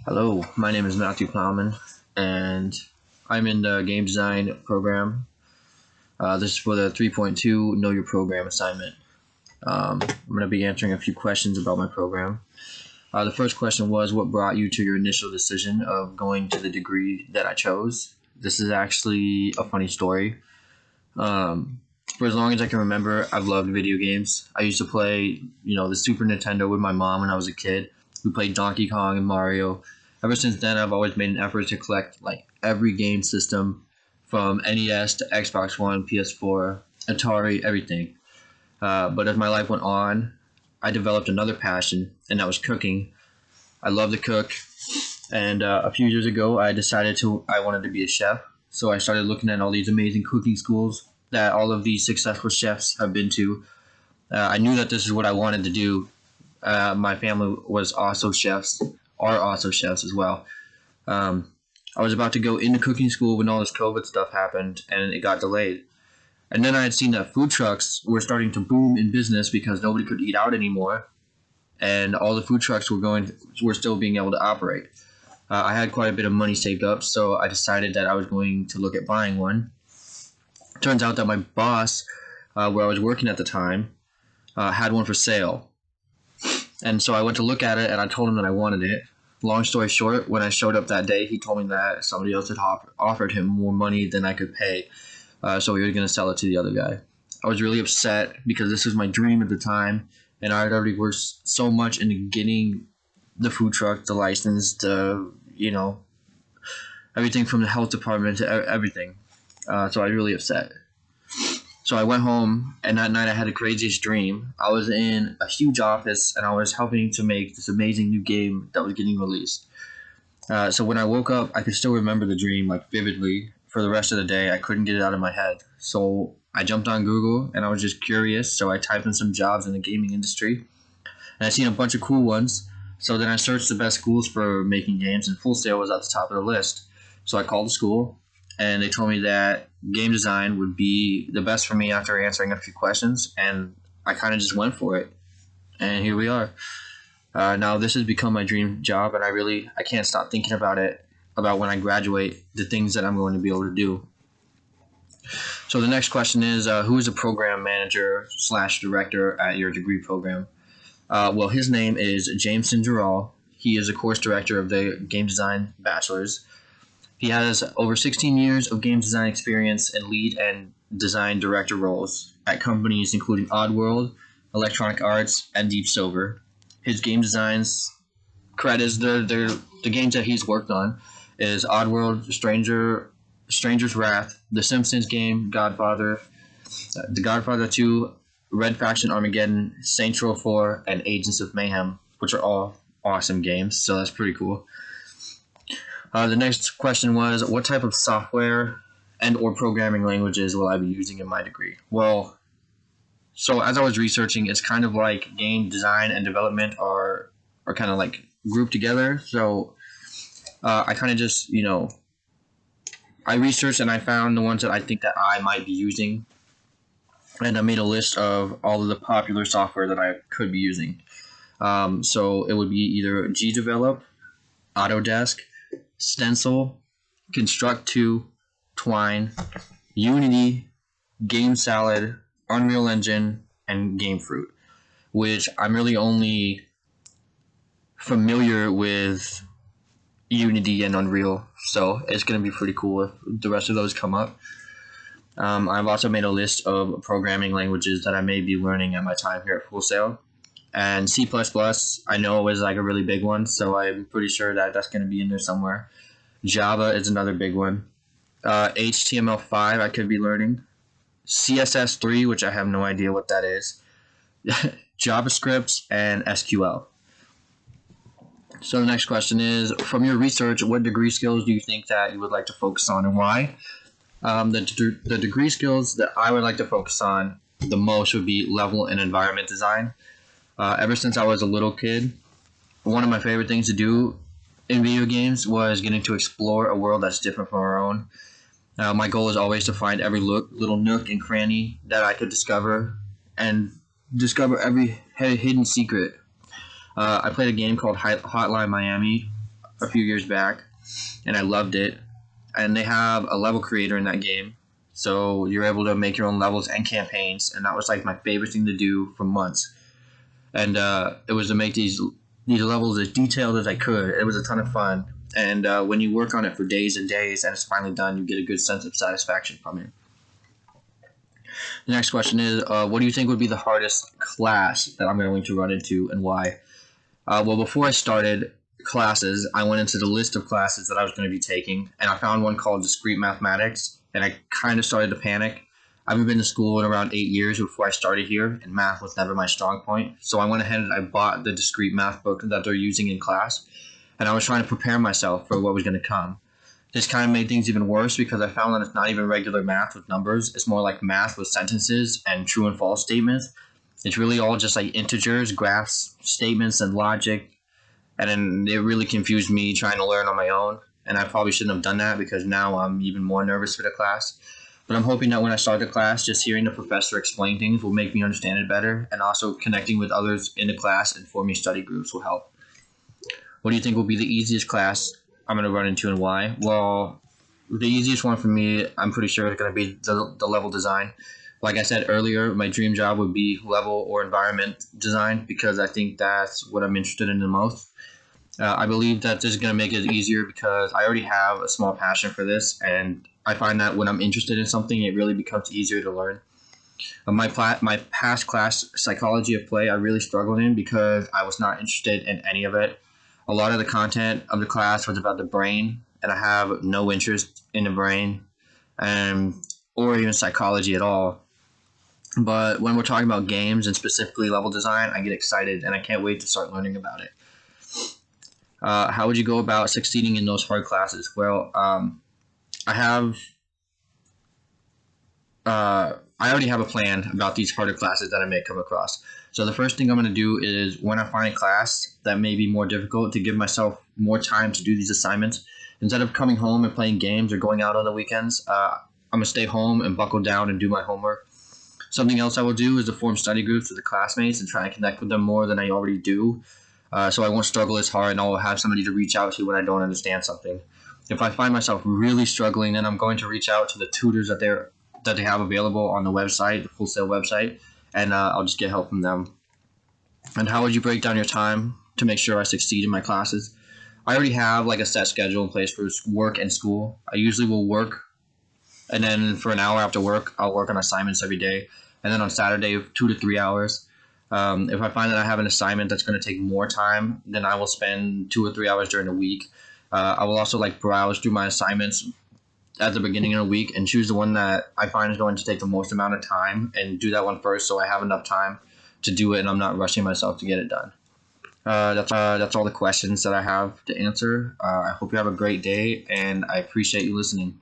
Hello, my name is Matthew Plowman, and I'm in the game design program. This is for the 3.2 Know Your Program assignment. I'm going to be answering a few questions about my program. The first question was, what brought you to your initial decision of going to the degree that I chose? This is actually a funny story. For as long as I can remember, I've loved video games. I used to play, the Super Nintendo with my mom when I was a kid. We played Donkey Kong and Mario. Ever since then, I've always made an effort to collect every game system from NES to Xbox One, PS4, Atari, everything. But as my life went on, I developed another passion, and that was cooking. I love to cook, and a few years ago, I decided I wanted to be a chef. So I started looking at all these amazing cooking schools that all of these successful chefs have been to. I knew that this is what I wanted to do. My family was also chefs, are also chefs as well. I was about to go into cooking school when all this COVID stuff happened, and it got delayed. And then I had seen that food trucks were starting to boom in business because nobody could eat out anymore, and all the food trucks were still being able to operate. I had quite a bit of money saved up, so I decided that I was going to look at buying one. Turns out that my boss, where I was working at the time, had one for sale. And so I went to look at it, and I told him that I wanted it. Long story short, when I showed up that day, he told me that somebody else had offered him more money than I could pay. So he was going to sell it to the other guy. I was really upset because this was my dream at the time, and I had already worked so much into getting the food truck, the license, everything from the health department to everything. So I was really upset. So I went home, and that night I had the craziest dream. I was in a huge office, and I was helping to make this amazing new game that was getting released. So when I woke up, I could still remember the dream vividly. For the rest of the day, I couldn't get it out of my head. So I jumped on Google, and I was just curious. So I typed in some jobs in the gaming industry, and I seen a bunch of cool ones. So then I searched the best schools for making games, and Full Sail was at the top of the list. So I called the school, and they told me that game design would be the best for me after answering a few questions, and I kind of just went for it. And here we are. Now this has become my dream job, and I can't stop thinking about it, about when I graduate, the things that I'm going to be able to do. So the next question is, who is a program manager / director at your degree program? Well, his name is Jameson Giral. He is a course director of the Game Design Bachelor's. He has over 16 years of game design experience in lead and design director roles at companies including Oddworld, Electronic Arts, and Deep Silver. His game designs credits, the games that he's worked on is Oddworld, Stranger's Wrath, The Simpsons game, Godfather, The Godfather 2, Red Faction Armageddon, Saints Row 4, and Agents of Mayhem, which are all awesome games, so that's pretty cool. The next question was, what type of software and or programming languages will I be using in my degree? Well, so as I was researching, it's kind of like game design and development are kind of grouped together. So I kind of just, I researched and I found the ones that I think that I might be using. And I made a list of all of the popular software that I could be using. So it would be either GDevelop, Autodesk, Stencil, Construct2, Twine, Unity, GameSalad, Unreal Engine, and GameFruit, which I'm really only familiar with Unity and Unreal, so it's going to be pretty cool if the rest of those come up. I've also made a list of programming languages that I may be learning at my time here at Full Sail. And C++, I know is a really big one, so I'm pretty sure that that's going to be in there somewhere. Java is another big one. HTML5 I could be learning. CSS3, which I have no idea what that is. JavaScript, and SQL. So the next question is, from your research, what degree skills do you think that you would like to focus on and why? The degree skills that I would like to focus on the most would be level and environment design. Ever since I was a little kid, one of my favorite things to do in video games was getting to explore a world that's different from our own. My goal is always to find every little nook and cranny that I could discover and discover every hidden secret. I played a game called Hotline Miami a few years back, and I loved it. And they have a level creator in that game, so you're able to make your own levels and campaigns, and that was like my favorite thing to do for months. And it was to make these levels as detailed as I could. It was a ton of fun, and when you work on it for days and days and it's finally done, you get a good sense of satisfaction from it. The next question is, what do you think would be the hardest class that I'm going to run into, and why? Well, before I started classes, I went into the list of classes that I was going to be taking, and I found one called Discrete Mathematics, and I kind of started to panic. I haven't been to school in around 8 years before I started here, and math was never my strong point. So I went ahead and I bought the discrete math book that they're using in class, and I was trying to prepare myself for what was going to come. This kind of made things even worse because I found that it's not even regular math with numbers. It's more like math with sentences and true and false statements. It's really all just like integers, graphs, statements, and logic. And then it really confused me trying to learn on my own. And I probably shouldn't have done that because now I'm even more nervous for the class. But I'm hoping that when I start the class, just hearing the professor explain things will make me understand it better. And also connecting with others in the class and forming study groups will help. What do you think will be the easiest class I'm going to run into, and why? Well, the easiest one for me, I'm pretty sure, is going to be the level design. Like I said earlier, my dream job would be level or environment design because I think that's what I'm interested in the most. I believe that this is going to make it easier because I already have a small passion for this, and I find that when I'm interested in something, it really becomes easier to learn. My past class, Psychology of Play, I really struggled in because I was not interested in any of it. A lot of the content of the class was about the brain, and I have no interest in the brain, or even psychology at all. But when we're talking about games and specifically level design, I get excited and I can't wait to start learning about it. How would you go about succeeding in those hard classes? Well, I already have a plan about these harder classes that I may come across. So the first thing I'm going to do is when I find a class that may be more difficult, to give myself more time to do these assignments. Instead of coming home and playing games or going out on the weekends, I'm going to stay home and buckle down and do my homework. Something else I will do is to form study groups with the classmates and try and connect with them more than I already do. So I won't struggle as hard, and I'll have somebody to reach out to when I don't understand something. If I find myself really struggling, then I'm going to reach out to the tutors that they have available on the website, the Full Sail website, and I'll just get help from them. And how would you break down your time to make sure I succeed in my classes? I already have like a set schedule in place for work and school. I usually will work, and then for an hour after work, I'll work on assignments every day. And then on Saturday, 2 to 3 hours. If I find that I have an assignment that's going to take more time, then I will spend 2 or 3 hours during the week. I will also like browse through my assignments at the beginning of the week and choose the one that I find is going to take the most amount of time and do that one first so I have enough time to do it and I'm not rushing myself to get it done. That's all the questions that I have to answer. I hope you have a great day, and I appreciate you listening.